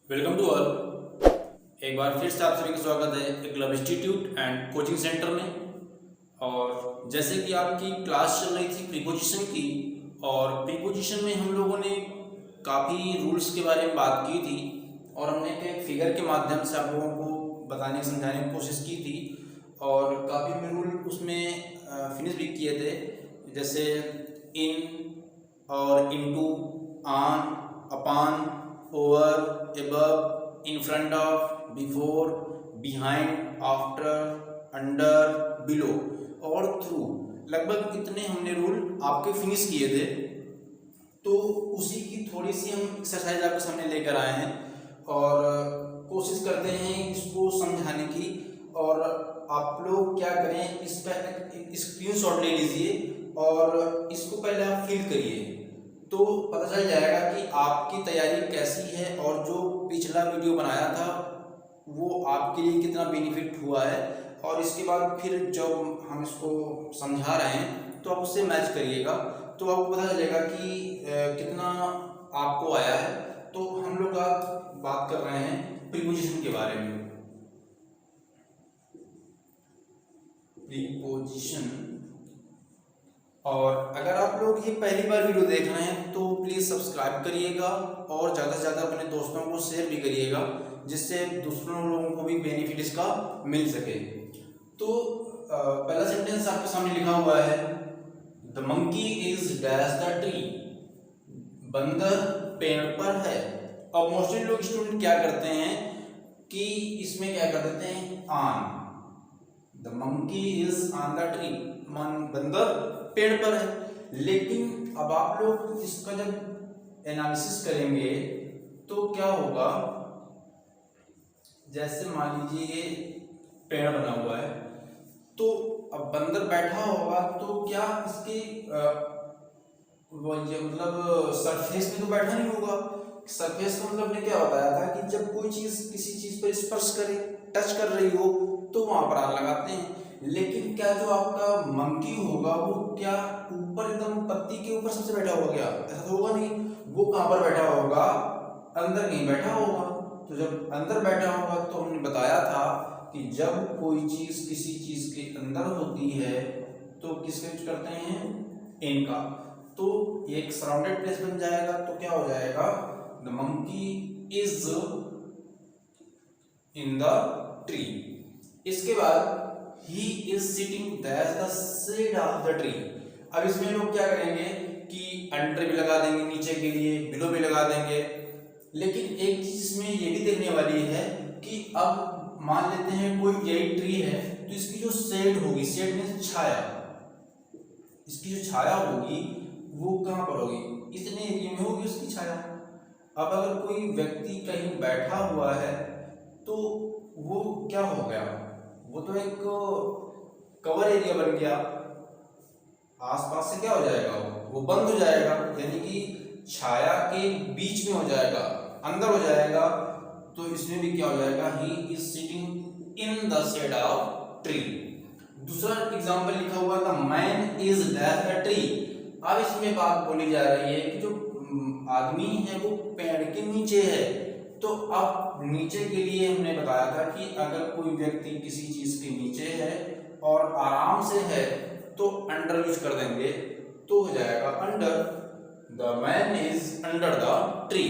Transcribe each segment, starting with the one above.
Welcome to all. एक बार फिर से आप सभी का स्वागत है एक club institute and coaching centre में। और जैसे कि आपकी क्लास चल रही थी प्रीपोजिशन की, और प्रीपोजिशन में हम लोगों ने काफ़ी रूल्स के बारे में बात की थी और हमने एक फिगर के माध्यम से आप लोगों को बताने समझाने की कोशिश की थी और काफ़ी हमने रूल उसमें फिनिश भी किए थे, जैसे इन और into, on, upon, over, above, in front of, before, behind, after, under, below और through। लगभग इतने हमने रूल आपके फिनिश किए थे, तो उसी की थोड़ी सी हम एक्सरसाइज आपके सामने लेकर आए हैं और कोशिश करते हैं इसको समझाने की। और आप लोग क्या करें, इस पर स्क्रीनशॉट ले लीजिए और इसको पहले आप फिल करिए, तो पता चल जाएगा कि आपकी तैयारी कैसी है और जो पिछला वीडियो बनाया था वो आपके लिए कितना बेनिफिट हुआ है। और इसके बाद फिर जब हम इसको समझा रहे हैं तो आप उससे मैच करिएगा, तो आपको पता चलेगा कि कितना आपको आया है। तो हम लोग आज बात कर रहे हैं प्रीपोजिशन के बारे में। प्रीपोजिशन, और अगर आप लोग ये पहली बार वीडियो देख रहे हैं तो प्लीज़ सब्सक्राइब करिएगा और ज़्यादा से ज़्यादा अपने दोस्तों को शेयर भी करिएगा, जिससे दूसरों लोगों को भी बेनिफिट इसका मिल सके। तो पहला सेंटेंस आपके सामने लिखा हुआ है, the monkey is dash the tree. बंदर पेड़ पर है। अब मोस्टली लोग स्टूडेंट क्या करते हैं कि इसमें क्या कर देते हैं, on. The monkey is on the tree, बंदर पेड़ पर है। लेकिन अब आप लोग इसका जब एनालिसिस करेंगे तो क्या होगा, जैसे मान लीजिए ये पेड़ बना हुआ है, तो अब बंदर बैठा होगा तो क्या इसके मतलब सरफेस में तो बैठा नहीं होगा। सरफेस का मतलब ने क्या बताया था कि जब कोई चीज किसी चीज पर स्पर्श करे, टच कर रही हो, तो वहां पर आग लगाते हैं। लेकिन क्या जो आपका मंकी होगा वो क्या ऊपर एकदम पत्ती के ऊपर सबसे बैठा होगा क्या? ऐसा तो होगा नहीं। वो कहां पर बैठा होगा, अंदर कहीं बैठा होगा। तो जब अंदर बैठा होगा तो हमने बताया था कि जब कोई चीज किसी चीज के अंदर होती है तो किसका यूज करते हैं, इन का। तो एक सराउंडेड प्लेस बन जाएगा, तो क्या हो जाएगा, the monkey is in the tree. इसके बाद he is sitting that the shade of the tree. अब इसमें लोग क्या करेंगे कि अंडर भी लगा देंगे, नीचे के लिए बिलो भी लगा देंगे। लेकिन एक चीज इसमें ये भी देखने वाली है कि अब मान लेते हैं कोई यही ट्री है, तो इसकी जो शेड होगी, शेड में छाया, इसकी जो छाया होगी वो कहां पर होगी, इतने एरिया में होगी उसकी छाया। अब अगर कोई व्यक्ति कहीं बैठा हुआ है तो वो क्या हो गया, वो तो एक कवर एरिया बन गया, आसपास से क्या हो जाएगा, वो बंद हो जाएगा, यानी कि छाया के बीच में हो जाएगा, अंदर हो जाएगा। तो इसमें भी क्या हो जाएगा, he is sitting in the shade of tree. दूसरा एग्जांपल लिखा हुआ था, man is dash the tree. अब इसमें बात बोली जा रही है कि जो आदमी है वो पेड़ के नीचे है। तो अब नीचे के लिए हमने बताया था कि अगर कोई व्यक्ति किसी चीज के नीचे है और आराम से है तो अंडर यूज कर देंगे, तो हो जाएगा under. The man is under the tree.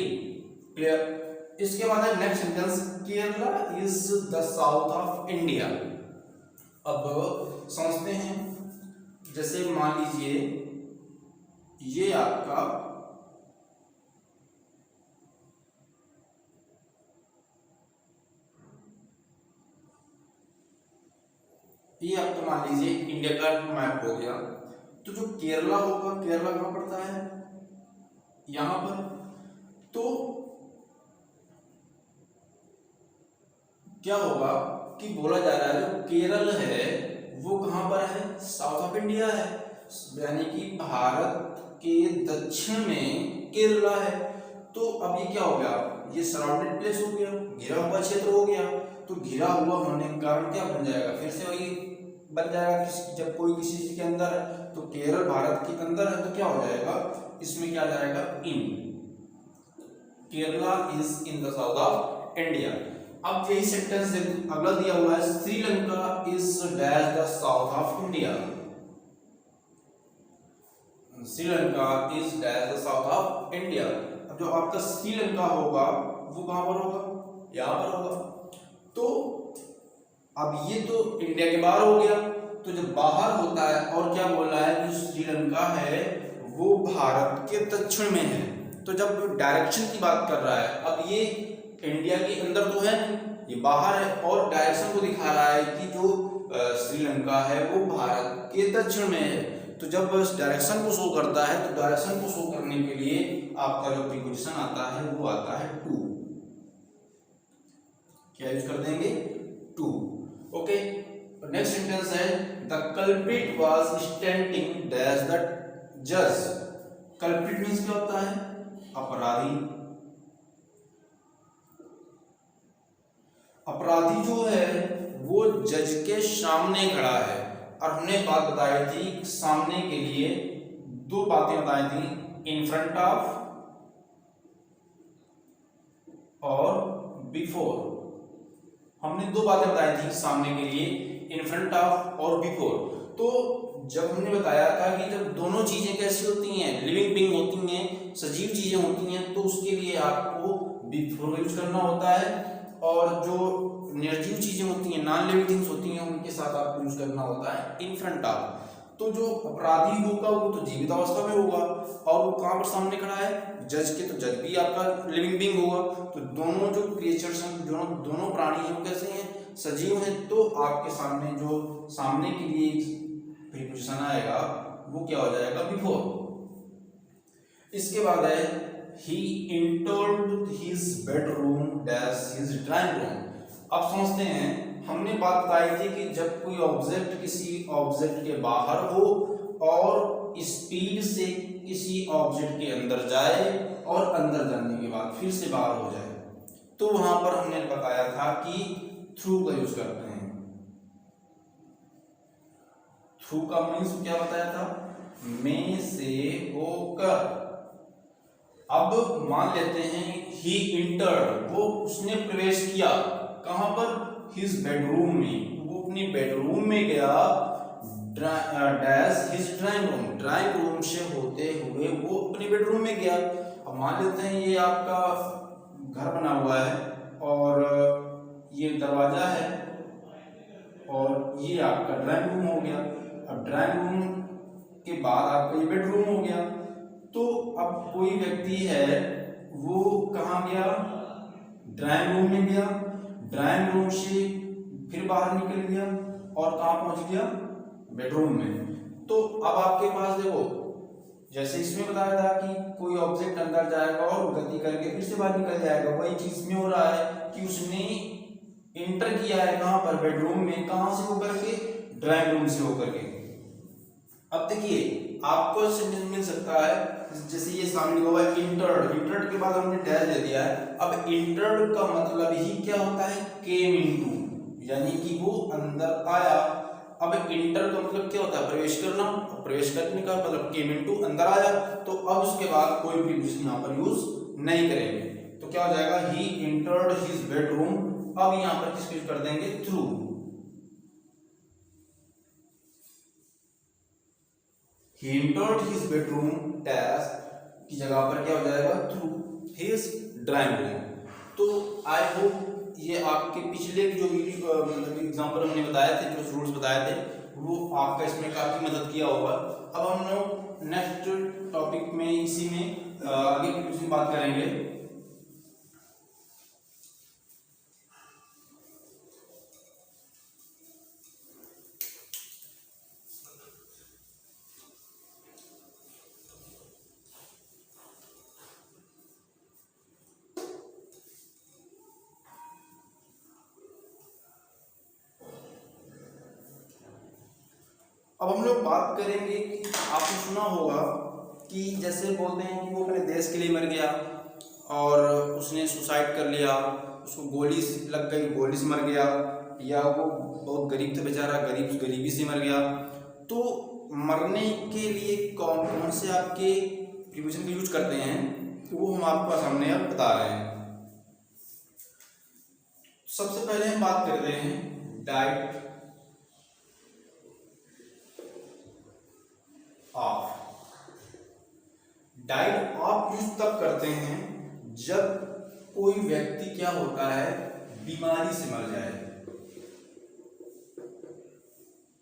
Clear. इसके बाद है next sentence, Kerala is the south of India. अब समझते हैं, जैसे मान लीजिए ये आपका ये आपका मान लीजिए इंडिया का मैप हो गया। तो जो केरला होगा, केरला कहां पड़ता है, यहां पर। तो क्या होगा कि बोला जा रहा है जो केरल है वो कहां पर है, साउथ ऑफ इंडिया है, यानी कि भारत के दक्षिण में केरला है। तो अब ये क्या हो गया, ये सराउंडेड प्लेस हो गया, घिरा हुआ क्षेत्र हो गया। तो घिरा हुआ होने के कारण क्या बन जाएगा, फिर से वही बन जाएगा कि जब कोई किसी चीज के अंदर है, तो केरल भारत के अंदर है, तो क्या हो जाएगा, इसमें क्या जाएगा, in. Kerala is in the south of India. अब यही सेंटेंस अगला दिया हुआ है, Sri Lanka is dash the south of India. Sri Lanka is dash the south of India. अब जो आपका श्रीलंका होगा वो कहां पर होगा, यहां पर होगा। तो अब ये तो इंडिया के बाहर हो गया, तो जब बाहर होता है और क्या बोल रहा है कि श्रीलंका है वो भारत के दक्षिण में है, तो जब डायरेक्शन की बात कर रहा है, अब ये इंडिया के अंदर तो है, ये बाहर है और डायरेक्शन को दिखा रहा है कि जो श्रीलंका है वो भारत के दक्षिण में है। तो जब डायरेक्शन को शो करता है तो डायरेक्शन को शो करने के लिए आपका जो प्रीपोजिशन आता है वो आता है टू। क्या यूज कर देंगे, टू। ओके, नेक्स्ट सेंटेंस है the culprit was standing dash the जज। कल्प्रिट मींस क्या होता है, अपराधी। अपराधी जो है वो जज के सामने खड़ा है, और हमने बात बताई थी सामने के लिए दो बातें बताई थी, इन फ्रंट ऑफ और बिफोर। हमने दो बातें बताई थी सामने के लिए, इन फ्रंट ऑफ और बिफोर। तो जब हमने बताया था कि जब दोनों चीजें कैसी होती हैं, लिविंग बीइंग होती हैं, सजीव चीजें होती हैं, तो उसके लिए आपको बिफोर यूज करना होता है, और जो निर्जीव चीजें होती हैं, नॉन लिविंग थिंग्स होती हैं, उनके साथ आपको यूज करना होता है इन फ्रंट ऑफ। तो जो अपराधी होगा वो तो जीवित अवस्था में होगा, और वो कहां पर सामने खड़ा है, जज के, तो जज भी आपका लिविंग बीइंग होगा। तो दोनों जो क्रिएचर्स हैं, दोनों प्राणी हैं, कैसे हैं, सजीव हैं। तो आपके सामने जो सामने के लिए प्रीपोजिशन आएगा वो क्या हो जाएगा, बिफोर। इसके बाद है he entered his bedroom dash his drawing room। अब समझते हैं, हमने बात बताई थी कि जब कोई ऑब्जेक्ट किसी ऑब्जेक्ट के बाहर हो और स्पीड से किसी ऑब्जेक्ट के अंदर जाए और अंदर जाने के बाद फिर से बाहर हो जाए, तो वहां पर हमने बताया था कि थ्रू का यूज करते हैं। थ्रू का मीन्स क्या बताया था, में से होकर। अब मान लेते हैं ही इंटर्ड, वो उसने प्रवेश किया, कहां पर, हिज बेडरूम में, वो अपनी बेडरूम में गया, dash his drawing room, drawing room से होते हुए वो अपनी बेडरूम में गया। अब मान लेते हैं ये आपका घर बना हुआ है और ये दरवाजा है और ये आपका ड्राइंग रूम हो गया। अब ड्राइंग रूम के बाद आपका ये बेडरूम हो गया। तो अब कोई व्यक्ति है वो कहाँ गया, ड्राइंग रूम में गया, ड्राइंग रूम से फिर बाहर निकल गया और कहाँ पहुंच गया, बेडरूम में। तो अब आपके पास देखो, जैसे इसमें बताया था कि कोई ऑब्जेक्ट अंदर जाएगा और गति करके फिर से बाहर निकल जाएगा, वही चीज में हो रहा है कि उसने इंटर किया है कहाँ पर, बेडरूम में। कहाँ से होकर के, ड्राइंग रूम से होकर के। अब देखिए आपको सेंटेंस मिल सकता है, जैसे ये सामने लिखा हुआ है इंटर्ड, इंटर्ड के बाद हमने डैश दे दिया है। अब इंटर्ड का मतलब ही क्या होता है, केम इनटू, यानी कि वो अंदर आया। अब इंटर का मतलब क्या होता है, प्रवेश करना, प्रवेश करने का मतलब केम इनटू, अंदर आया। तो अब उसके बाद कोई प्रीपोजिशन यहाँ पर यूज नहीं करेंगे, तो क्या हो जाएगा, ही इंटर्ड हिज बेडरूम। अब यहाँ पर किसको यूज कर देंगे, through. He entered his bedroom dash की जगह पर क्या हो जाएगा, थ्रू his drawing room। तो आई होप ये आपके पिछले जो मतलब एग्जाम्पल हमने बताए थे, जो रूल्स बताए थे, वो आपका इसमें काफी मदद किया होगा। अब हम लोग नेक्स्ट टॉपिक में इसी में आगे की बात करेंगे। अब हम लोग बात करेंगे कि आपने सुना होगा कि जैसे बोलते हैं कि वो अपने देश के लिए मर गया और उसने सुसाइड कर लिया, उसको गोली लग गई, गोली से मर गया, या वो बहुत गरीब था बेचारा, गरीबी से मर गया। तो मरने के लिए कौन कौन से आपके प्रीपोजिशन का यूज करते हैं, वो हम आपका सामने अब बता रहे हैं। सबसे पहले हम बात करते हैं diet of. Diet of use तब करते हैं जब कोई व्यक्ति क्या होता है, बीमारी से मर जाए।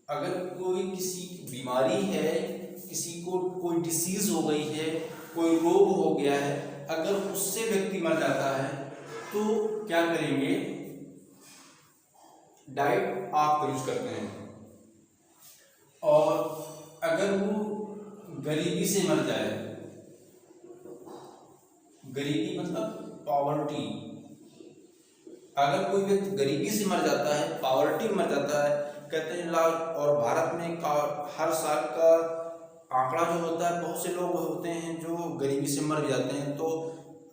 अगर कोई किसी की बीमारी है, किसी को कोई डिसीज हो गई है, कोई रोग हो गया है, अगर उससे व्यक्ति मर जाता है तो क्या करेंगे, डाइट ऑफ यूज करते हैं। और अगर वो गरीबी से मर जाए, गरीबी मतलब पॉवर्टी, अगर कोई व्यक्ति गरीबी से मर जाता है, पॉवर्टी मर जाता है, कहते हैं लाख, और भारत में हर साल का आंकड़ा जो होता है, बहुत से लोग होते हैं जो गरीबी से मर जाते हैं। तो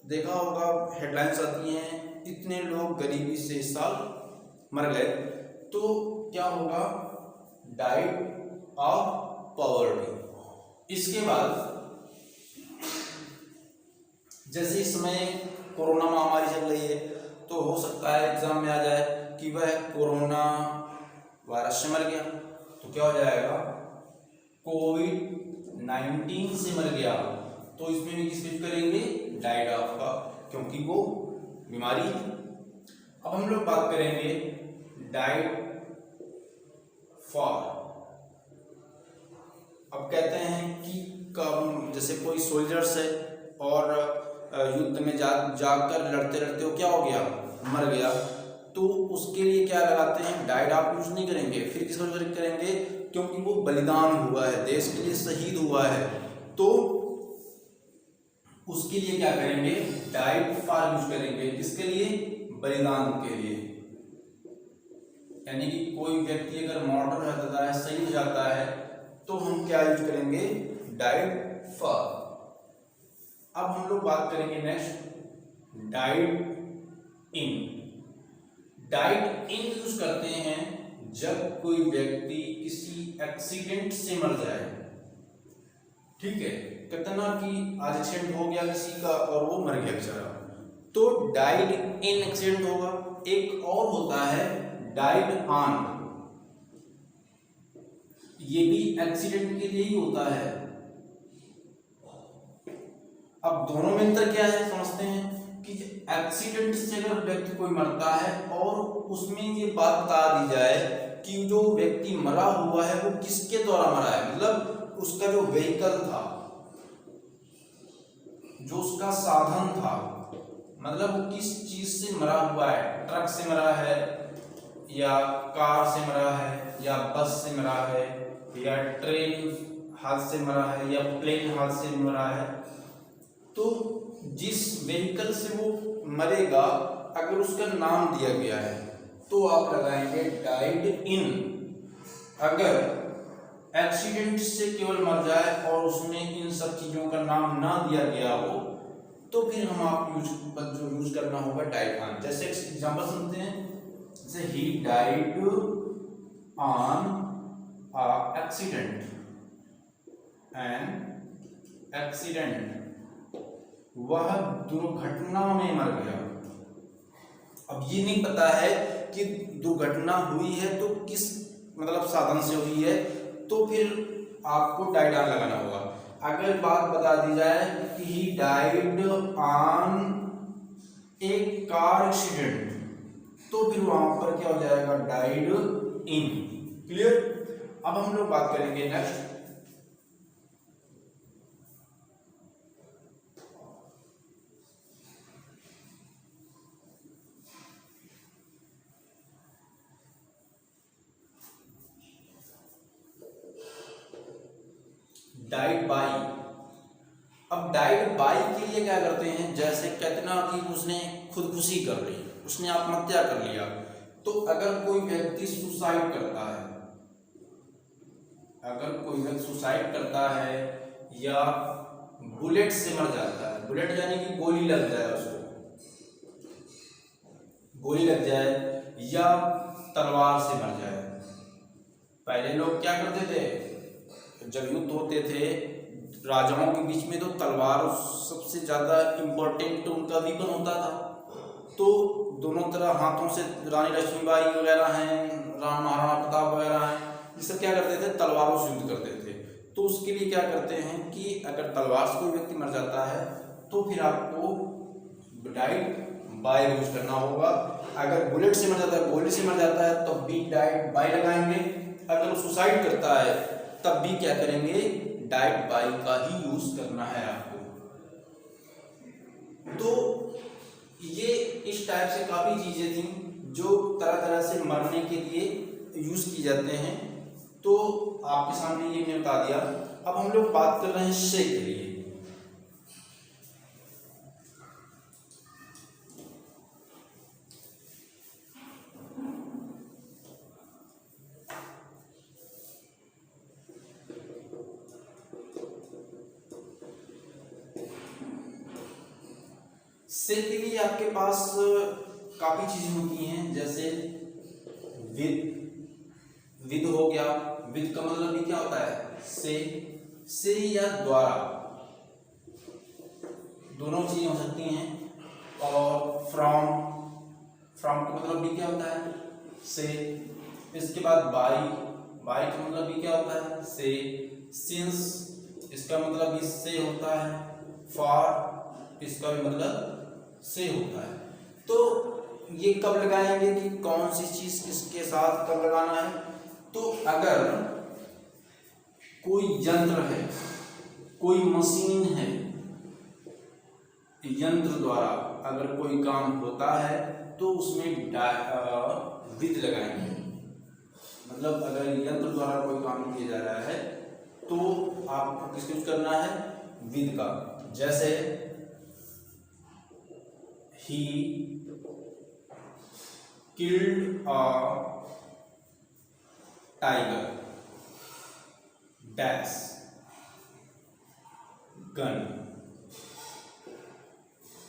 देखा होगा हेडलाइंस आती हैं, इतने लोग गरीबी से इस साल मर गए। तो क्या होगा, डाइट ऑफ पॉवर्टी। इसके बाद जैसे इस समय कोरोना महामारी चल रही है, तो हो सकता है एग्जाम में आ जाए कि वह कोरोना वायरस से मर गया, तो क्या हो जाएगा, कोविड-19 से मर गया। तो इसमें भी किस यूज करेंगे, डाइट ऑफ का, क्योंकि वो बीमारी है। अब हम लोग बात करेंगे डाइट फॉर। अब कहते हैं कि जैसे कोई सोल्जर्स है और युद्ध में जाकर लड़ते लड़ते वो क्या हो गया, मर गया, तो उसके लिए क्या लगाते हैं, डाइट ऑफ यूज नहीं करेंगे। फिर किसको यूज करेंगे, क्योंकि वो बलिदान हुआ है, देश के लिए शहीद हुआ है, तो उसके लिए क्या करेंगे, डाइट फॉर यूज करेंगे। किसके लिए, बलिदान के लिए। यानी कि कोई व्यक्ति अगर मॉडल हो जाता है, शहीद हो जाता है, तो हम क्या यूज करेंगे, डाइट फॉर। अब हम लोग बात करेंगे next, diet in. Diet in use करते हैं जब कोई व्यक्ति किसी एक्सीडेंट से मर जाए। ठीक है, कहते ना कि आज एक्सीडेंट हो गया किसी का और वो मर गया बेचारा, तो डाइड इन एक्सीडेंट होगा। एक और होता है डाइड ऑन, ये भी एक्सीडेंट के लिए ही होता है। अब दोनों में अंतर क्या है समझते हैं कि एक्सीडेंट से अगर व्यक्ति कोई मरता है और उसमें ये बात बता दी जाए कि जो व्यक्ति मरा हुआ है वो किसके द्वारा मरा है, मतलब उसका जो व्हीकल था, जो उसका साधन था, मतलब वो किस चीज से मरा हुआ है, ट्रक से मरा है या कार से मरा है या बस से मरा है या ट्रेन हादसे से मरा है या प्लेन हादसे से मरा है। तो जिस व्हीकल से वो मरेगा अगर उसका नाम दिया गया है तो आप लगाएंगे डाइड इन। अगर एक्सीडेंट से केवल मर जाए और उसमें इन सब चीजों का नाम ना दिया गया हो तो फिर हम आप यूज करना होगा डाइड ऑन। जैसे एग्जांपल सुनते हैं, जैसे he died on accident, an accident, वह दुर्घटना में मर गया। अब ये नहीं पता है कि दुर्घटना हुई है तो किस मतलब साधन से हुई है, तो फिर आपको डाइड ऑन लगाना होगा। अगर बात बता दी जाए कि he died on A car accident तो फिर वहां पर क्या हो जाएगा, डाइड इन। क्लियर। अब हम लोग बात करेंगे नेक्स्ट, डाइड बाई। अब डाइड बाई के लिए क्या करते हैं, जैसे कहते ना कि उसने खुदकुशी कर ली, उसने आत्महत्या कर लिया, तो अगर कोई व्यक्ति सुसाइड करता है, अगर कोई व्यक्ति सुसाइड करता है या बुलेट से मर जाता है, बुलेट यानी कि गोली लग जाए, उसको गोली लग जाए या तलवार से मर जाए। पहले लोग क्या करते थे, जब युद्ध होते थे राजाओं के बीच में तो तलवार सबसे ज़्यादा इम्पोर्टेंट उनका वीपन होता था। तो दोनों तरह हाथों से रानी लक्ष्मीबाई वगैरह हैं, राम महाराणा प्रताप वगैरह हैं, ये सब क्या करते थे, तलवारों से युद्ध करते थे। तो उसके लिए क्या करते हैं कि अगर तलवार से कोई व्यक्ति मर जाता है तो फिर आपको डाइट बाय यूज करना होगा। अगर बुलेट से मर जाता है, गोली से मर जाता है तो बी डाइट बाय लगाएंगे। अगर सुसाइड करता है तब भी क्या करेंगे, डाइट बाय का ही यूज करना है आपको। तो ये इस टाइप से काफी चीजें थी जो तरह तरह से मरने के लिए यूज की जाते हैं। तो आपके सामने ये मैंने बता दिया। अब हम लोग बात कर रहे हैं से के लिए। से के लिए आपके पास काफी चीजें होती हैं, जैसे विद हो गया। विद का मतलब भी क्या होता है, से या द्वारा, दोनों चीजें हो सकती हैं। और फ्रॉम का मतलब भी क्या होता है, से। इसके बाद बाय का मतलब भी क्या होता है, से। सिंस इसका मतलब भी से होता है। फॉर इसका भी मतलब से होता है। तो ये कब लगाएंगे कि कौन सी चीज किसके साथ कब लगाना है। तो अगर कोई यंत्र है, कोई मशीन है, यंत्र द्वारा अगर कोई काम होता है तो उसमें विद लगाएंगे। मतलब अगर यंत्र द्वारा कोई काम किया जा रहा है तो आपको किसका यूज करना है, विद का। जैसे he killed a tiger dash gun।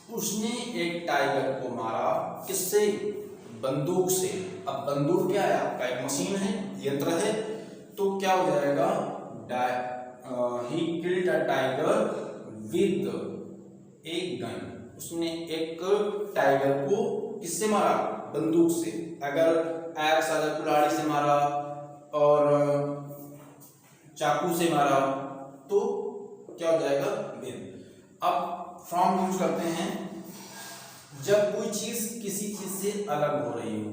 उसने एक टाइगर को मारा, किससे, बंदूक से। अब बंदूक क्या है, आपका एक मशीन है, यंत्र है। तो क्या हो जाएगा, he killed a tiger with a gun। उसने एक टाइगर को किससे मारा, बंदूक से। अगर एक्स कुल्हाड़ी से मारा और चाकू से मारा तो क्या हो जाएगा, विद। अब फ्रॉम यूज करते हैं जब कोई चीज किसी चीज से अलग हो रही हो।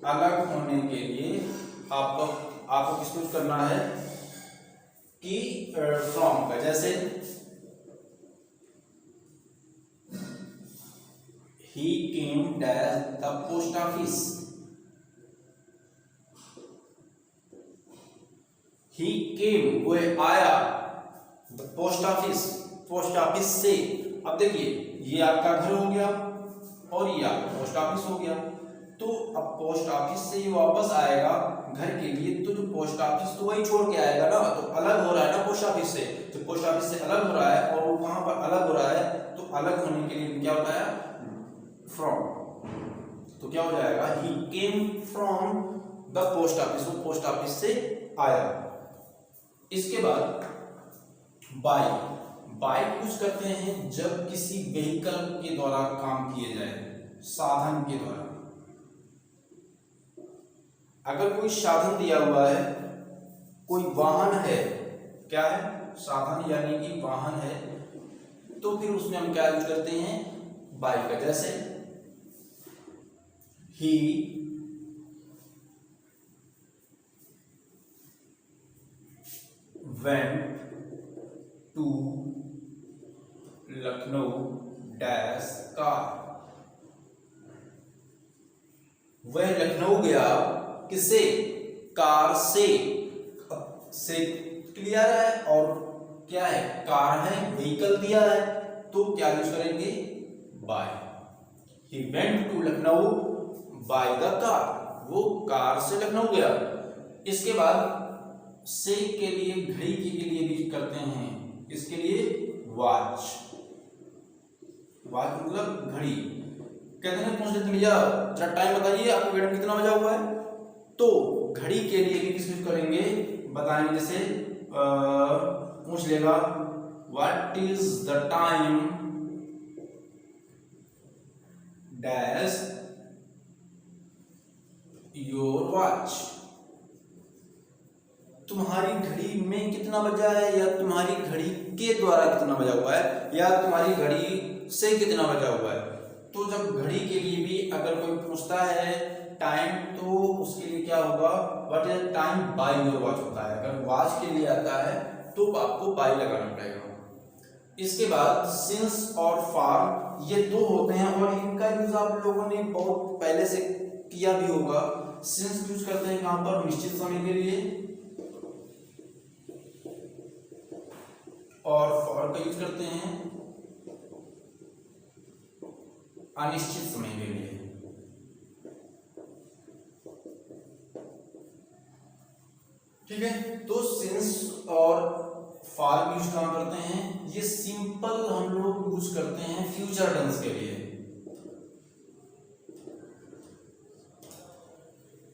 अलग होने के लिए आपको किसको यूज करना है कि फ्रॉम का। जैसे he came dash the post office। he came वो आया, the post office से। अब देखिए ये आपका घर हो गया और ये आपका पोस्ट ऑफिस हो गया। तो अब पोस्ट ऑफिस से ये वापस आएगा घर के लिए, तो जो पोस्ट ऑफिस तो वही छोड़ के आएगा ना, तो अलग हो रहा है ना पोस्ट ऑफिस से। तो पोस्ट ऑफिस से अलग हो रहा है और वो कहां पर अलग हो रहा है, तो अलग होने के लिए क्या होता है, फ्रॉम। तो क्या हो जाएगा, he came from the post office, वो पोस्ट ऑफिस से आया। इसके बाद बाय यूज करते हैं जब किसी व्हीकल के द्वारा काम किए जाए, साधन के द्वारा। अगर कोई साधन दिया हुआ है, कोई वाहन है, क्या है, साधन यानी कि वाहन है, तो फिर उसमें हम क्या यूज करते हैं, बाय का। जैसे he went to Lucknow dash car. वह लखनऊ गया किससे, कार से। से क्लियर है और क्या है, कार है, व्हीकल दिया है, तो क्या यूज करेंगे, by. he went to Lucknow by the car, वो कार से लखनऊ गया। इसके बाद से के लिए घड़ी के लिए भी करते हैं, इसके लिए वॉच मतलब घड़ी। कहते हैं पूछ लेते भैया जरा टाइम बताइए आपको गेट में कितना बजा हुआ है, तो घड़ी के लिए भी किस यूज करेंगे, बताएंगे। जैसे पूछ लेगा what is the time dash your watch, तुम्हारी घड़ी में कितना बजा है, या तुम्हारी घड़ी के द्वारा कितना बजा हुआ है, या तुम्हारी घड़ी से कितना बजा हुआ है। तो जब घड़ी के लिए भी अगर कोई पूछता है टाइम, तो उसके लिए क्या होगा, what is time by your watch होता है। अगर वॉच के लिए आता है तो आपको बाय लगाना पड़ेगा। इसके बाद सिंस और फॉर, ये दो होते हैं और इनका यूज आप लोगों ने बहुत पहले से किया भी होगा। सिंस यूज करते हैं कहां पर, निश्चित समय के लिए, और फॉर का यूज करते हैं अनिश्चित समय के लिए। ठीक है, तो सिंस और फॉर यूज कहां करते हैं, ये सिंपल हम लोग यूज करते हैं फ्यूचर टेंस के लिए।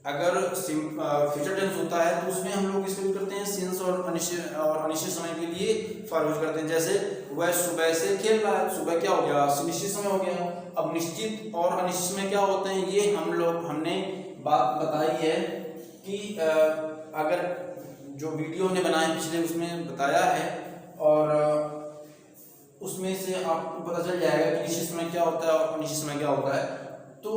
अगर फ्यूचर टेंस होता है तो उसमें हम लोग इसको यूज करते हैं सिंस और अनिश्चित समय के लिए फॉर यूज करते हैं। जैसे वह सुबह से खेल रहा है, सुबह क्या हो गया, निश्चित समय हो गया। अब निश्चित और अनिश्चित समय क्या होते हैं, ये हमने बात बताई है कि अगर जो वीडियो हमने बनाए पिछले उसमें बताया है, और उसमें से आपको पता चल जाएगा कि निश्चित समय क्या होता है और अनिश्चित समय क्या होता है। तो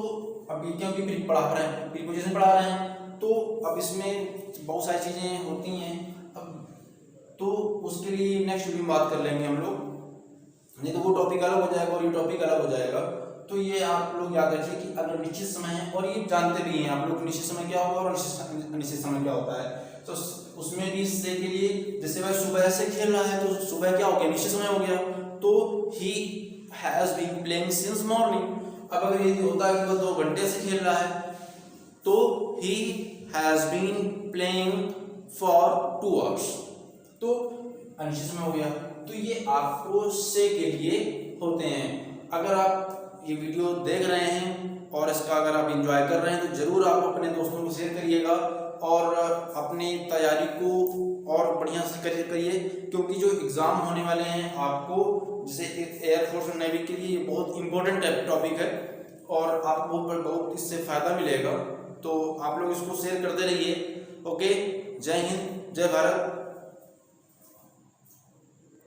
अभी क्योंकि प्रीपोजिशन पढ़ा रहे हैं, तो अब इसमें बहुत सारी चीजें होती हैं, अब तो उसके लिए नेक्स्ट वीडियो में बात कर लेंगे हम लोग, नहीं तो वो टॉपिक अलग हो जाएगा और ये टॉपिक अलग हो जाएगा। तो ये आप लोग याद रखिए कि अगर निश्चित समय है, और ये जानते भी हैं आप लोग निश्चित समय क्या होगा और अनिश्चित समय क्या होता है। तो उसमें भी से के लिए, जैसे वह सुबह से खेल रहा है तो सुबह क्या हो गया, निश्चित समय हो गया, तो he has been playing since morning. अब अगर ये होता है कि वो 2 घंटे से खेल रहा है, तो he has been playing for 2 hours, तो अनिश्चित समय हो गया। तो ये आपको से के लिए होते हैं। अगर आप ये वीडियो देख रहे हैं और इसका अगर आप एंजॉय कर रहे हैं तो जरूर आप अपने दोस्तों को शेयर करिएगा और अपनी तैयारी को और बढ़िया से करिए, क्योंकि जो एग्ज़ाम होने वाले हैं आपको, जैसे एयरफोर्स और नेवी के लिए बहुत इंपॉर्टेंट टॉपिक है और आपको बहुत इससे फ़ायदा मिलेगा। तो आप लोग इसको शेयर करते रहिए। ओके, जय हिंद, जय भारत।